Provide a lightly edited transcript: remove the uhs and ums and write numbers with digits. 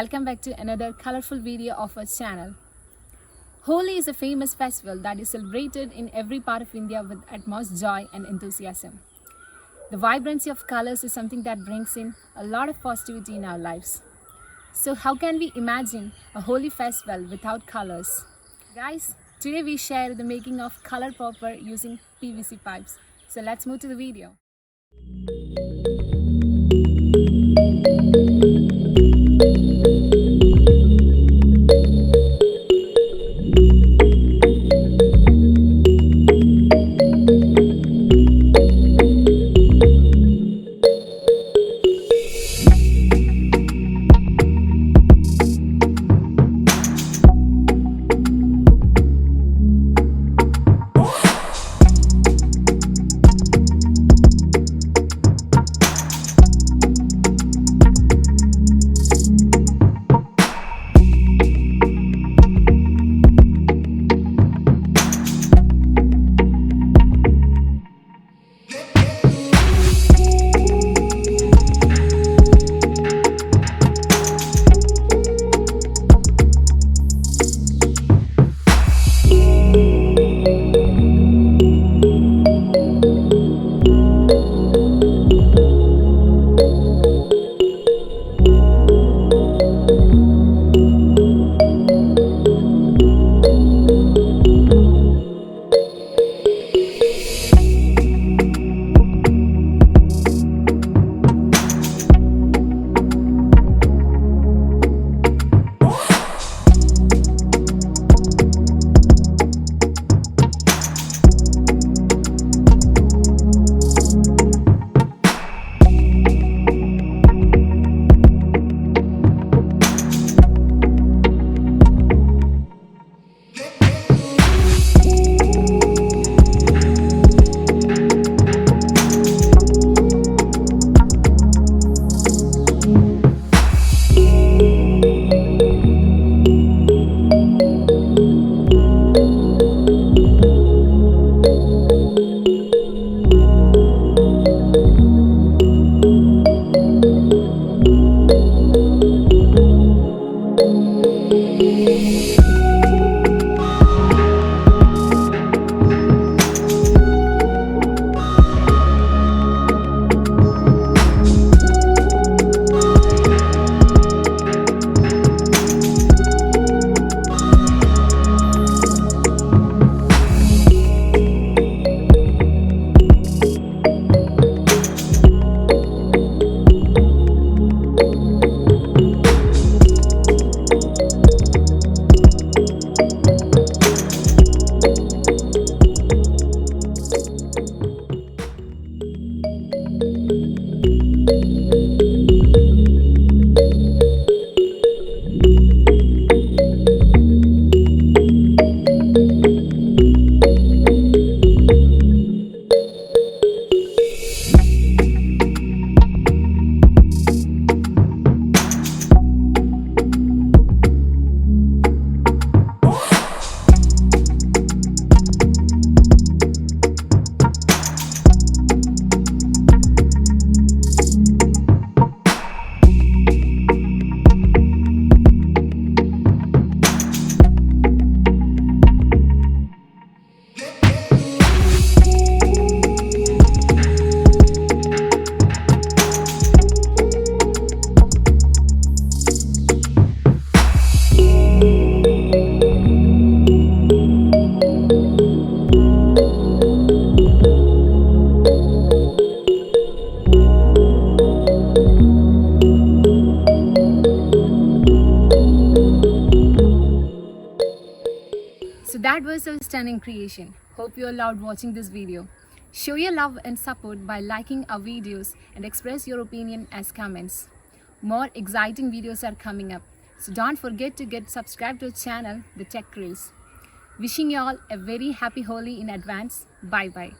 welcome back to another colorful video of our channel. Holi is a famous festival that is celebrated in every part of India with utmost joy and enthusiasm. The vibrancy of colors is something that brings in a lot of positivity in our lives. So how can we imagine a Holi festival without colors? Guys, today we share the making of color popper using PVC pipes. So let's move to the video. So that was a stunning creation. Hope you loved watching this video. Show your love and support by liking our videos and express your opinion as comments. More exciting videos are coming up. So don't forget to get subscribed to our channel, The Tech Craze. Wishing you all a very happy Holi in advance. Bye bye.